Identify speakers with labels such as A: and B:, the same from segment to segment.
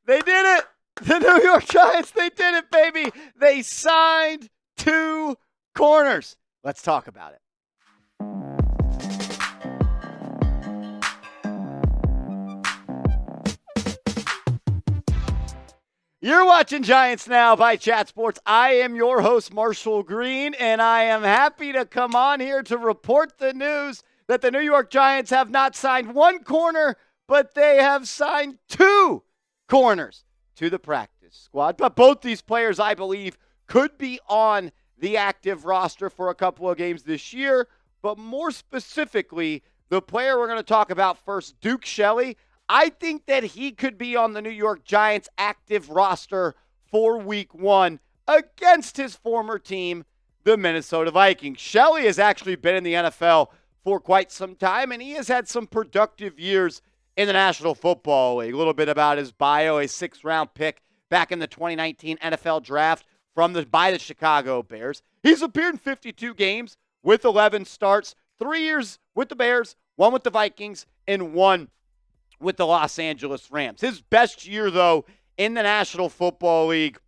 A: They did it. The New York Giants, they did it, baby. They signed 2 corners. Let's talk about it. You're watching Giants Now by Chat Sports. I am your host, Marshall Green, and I am happy to come on here to report the news that the New York Giants have not signed 1 corner, but they have signed 2 corners to the practice squad. But both these players, I believe, could be on the active roster for a couple of games this year. But more specifically, the player we're going to talk about first, Duke Shelley, I think that he could be on the New York Giants active roster for week 1 against his former team, the Minnesota Vikings. Shelley has actually been in the NFL for quite some time, and he has had some productive years in the National Football League. A little bit about his bio, a 6th-round pick back in the 2019 NFL Draft by the Chicago Bears. He's appeared in 52 games with 11 starts, 3 years with the Bears, 1 with the Vikings, and 1 with the Los Angeles Rams. His best year, though, in the National Football League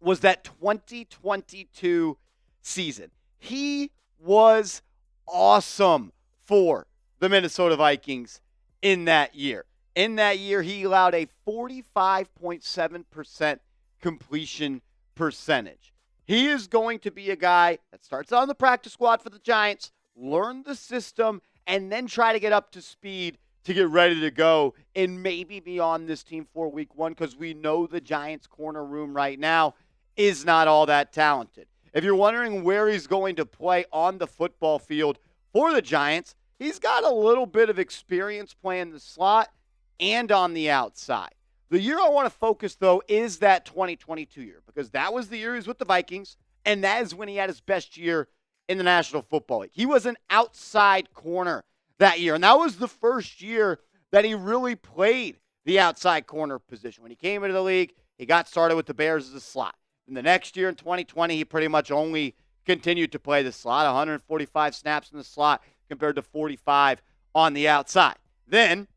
A: was that 2022 season. He was awesome for the Minnesota Vikings in that year. In that year, he allowed a 45.7% completion percentage. He is going to be a guy that starts on the practice squad for the Giants, learn the system, and then try to get up to speed to get ready to go and maybe be on this team for week 1, because we know the Giants corner room right now is not all that talented. If you're wondering where he's going to play on the football field for the Giants, he's got a little bit of experience playing the slot and on the outside. The year I want to focus, though, is that 2022 year, because that was the year he was with the Vikings, and that is when he had his best year in the National Football League. He was an outside corner that year, and that was the first year that he really played the outside corner position. When he came into the league, he got started with the Bears as a slot. And the next year in 2020, he pretty much only continued to play the slot, 145 snaps in the slot compared to 45 on the outside. Then,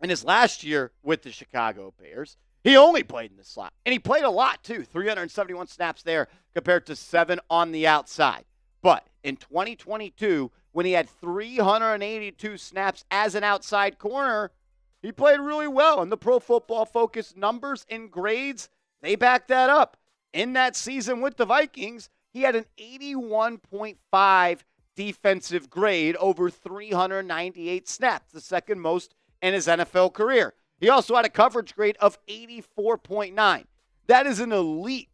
A: in his last year with the Chicago Bears, he only played in the slot. And he played a lot, too, 371 snaps there compared to 7 on the outside. But in 2022, when he had 382 snaps as an outside corner, he played really well. And the Pro Football Focus numbers and grades, they back that up. In that season with the Vikings, he had an 81.5 defensive grade over 398 snaps, the second most in his NFL career. He also had a coverage grade of 84.9. That is an elite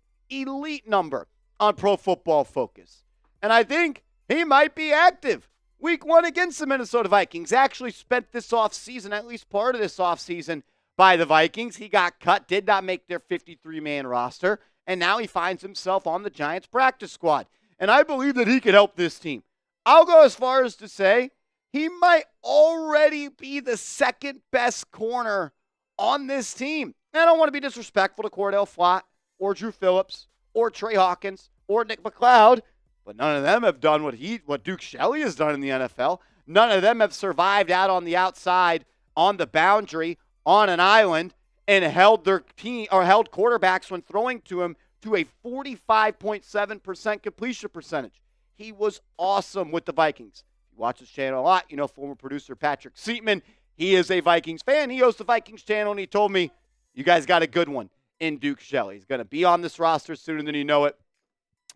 A: number on Pro Football Focus. And I think he might be active week 1 against the Minnesota Vikings. Actually spent this offseason, at least part of this offseason, by the Vikings. He got cut, did not make their 53-man roster, and now he finds himself on the Giants practice squad. And I believe that he could help this team. I'll go as far as to say he might already be the second best corner on this team. And I don't want to be disrespectful to Cordell Flott or Drew Phillips or Trey Hawkins or Nick McLeod, but none of them have done what Duke Shelley has done in the NFL. None of them have survived out on the outside, on the boundary, on an island, and held their team or held quarterbacks when throwing to him to a 45.7% completion percentage. He was awesome with the Vikings. If you watch this channel a lot, you know former producer Patrick Seatman. He is a Vikings fan. He hosts the Vikings channel, and he told me, you guys got a good one in Duke Shelley. He's going to be on this roster sooner than you know it.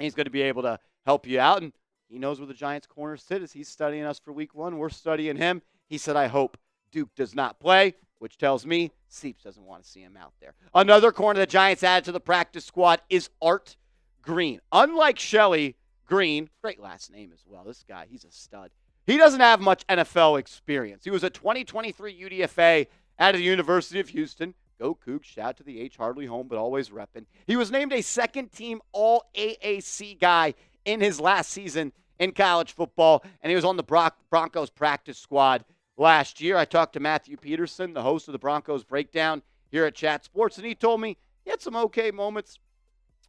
A: He's going to be able to help you out, and he knows where the Giants corner sit as he's studying us for week 1. We're studying him. He said, I hope Duke does not play, which tells me Seeps doesn't want to see him out there. Another corner the Giants added to the practice squad is Art Green. Unlike Shelley, Green, great last name as well. This guy, he's a stud. He doesn't have much NFL experience. He was a 2023 UDFA out of the University of Houston. Go Cougs, shout out to the H. Hardly home, but always repping. He was named a second-team All-AAC guy in his last season in college football, and he was on the Broncos practice squad last year. I talked to Matthew Peterson, the host of the Broncos Breakdown here at Chat Sports, and he told me he had some okay moments,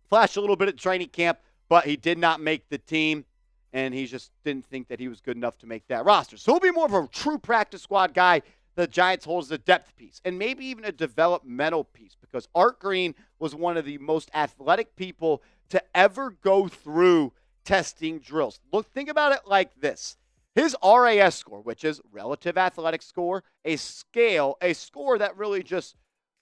A: flashed a little bit at training camp, but he did not make the team, and he just didn't think that he was good enough to make that roster. So he'll be more of a true practice squad guy the Giants hold as a depth piece and maybe even a developmental piece, because Art Green was one of the most athletic people to ever go through testing drills. Look, think about it like this. His RAS score, which is relative athletic score, a score that really just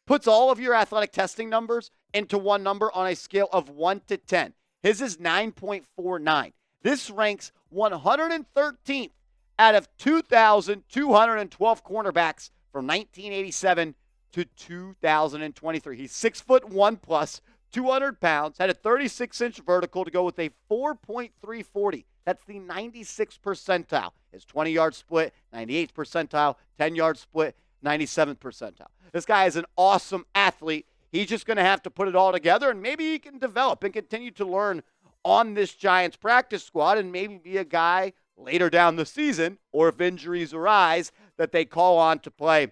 A: puts all of your athletic testing numbers into one number on a scale of 1 to 10. His is 9.49. This ranks 113th out of 2,212 cornerbacks from 1987 to 2023. He's 6'1" plus, 200 pounds, had a 36-inch vertical to go with a 4.340. That's the 96th percentile. His 20-yard split, 98th percentile, 10-yard split, 97th percentile. This guy is an awesome athlete. He's just going to have to put it all together, and maybe he can develop and continue to learn on this Giants practice squad and maybe be a guy later down the season, or if injuries arise, that they call on to play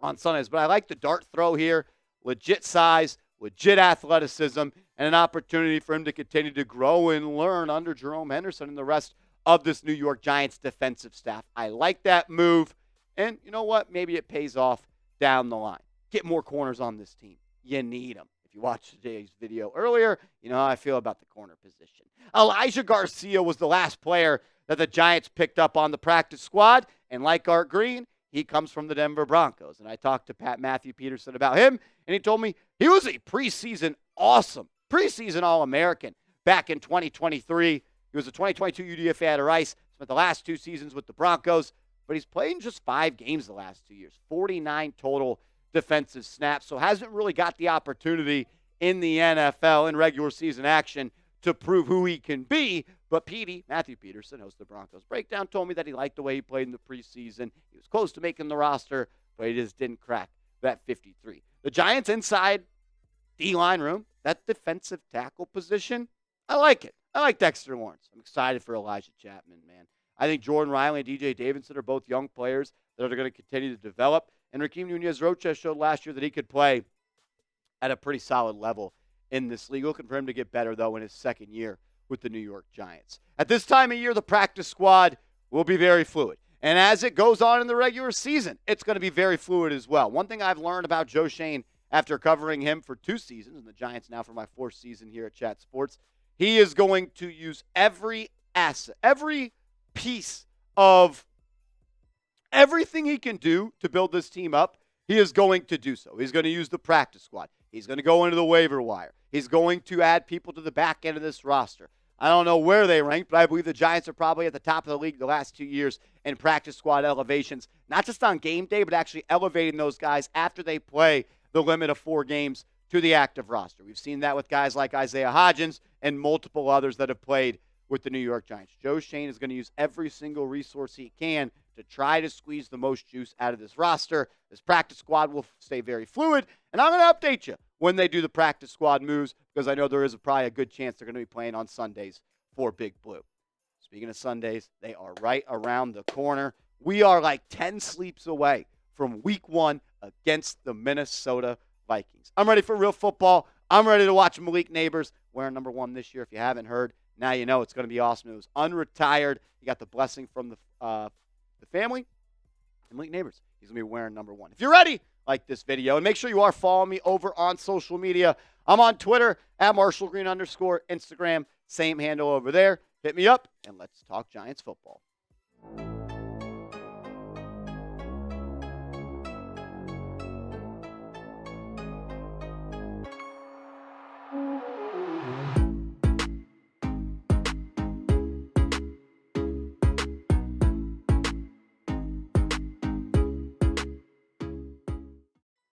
A: on Sundays. But I like the dart throw here. Legit size, legit athleticism, and an opportunity for him to continue to grow and learn under Jerome Henderson and the rest of this New York Giants defensive staff. I like that move, and you know what? Maybe it pays off down the line. Get more corners on this team. You need them. If you watched today's video earlier, you know how I feel about the corner position. Elijah Garcia was the last player that the Giants picked up on the practice squad, and like Art Green, he comes from the Denver Broncos. And I talked to Matthew Peterson about him, and he told me he was a preseason All-American back in 2023. He was a 2022 UDFA out of Rice, spent the last 2 seasons with the Broncos, but he's played in just 5 games the last 2 years, 49 total defensive snaps, so hasn't really got the opportunity in the NFL in regular season action to prove who he can be. But Matthew Peterson, host of the Broncos Breakdown, told me that he liked the way he played in the preseason. He was close to making the roster, but he just didn't crack that 53. The Giants inside D-line room, that defensive tackle position, I like it. I like Dexter Lawrence. I'm excited for Elijah Chapman, man. I think Jordan Riley and DJ Davidson are both young players that are going to continue to develop. And Raheem Nunez-Rocha showed last year that he could play at a pretty solid level in this league. Looking for him to get better, though, in his second year with the New York Giants. At this time of year, the practice squad will be very fluid. And as it goes on in the regular season, it's going to be very fluid as well. One thing I've learned about Joe Schoen after covering him for 2 seasons, and the Giants now for my 4th season here at Chat Sports, he is going to use every asset, every piece of everything he can do to build this team up. He is going to do so. He's going to use the practice squad. He's going to go into the waiver wire. He's going to add people to the back end of this roster. I don't know where they rank, but I believe the Giants are probably at the top of the league the last 2 years in practice squad elevations, not just on game day, but actually elevating those guys after they play the limit of 4 games to the active roster. We've seen that with guys like Isaiah Hodgins and multiple others that have played with the New York Giants. Joe Schoen is going to use every single resource he can to try to squeeze the most juice out of this roster. This practice squad will stay very fluid, and I'm going to update you when they do the practice squad moves, because I know there is probably a good chance they're going to be playing on Sundays for Big Blue. Speaking of Sundays, they are right around the corner. We are like 10 sleeps away from Week 1 against the Minnesota Vikings. I'm ready for real football. I'm ready to watch Malik Neighbors wearing number 1 this year. If you haven't heard, now you know it's going to be awesome. It was unretired. He got the blessing from the family. And Malik Neighbors, he's going to be wearing number 1. If you're ready, like this video. And make sure you are following me over on social media. I'm on Twitter, @MarshallGreen_, Instagram, same handle over there. Hit me up, and let's talk Giants football.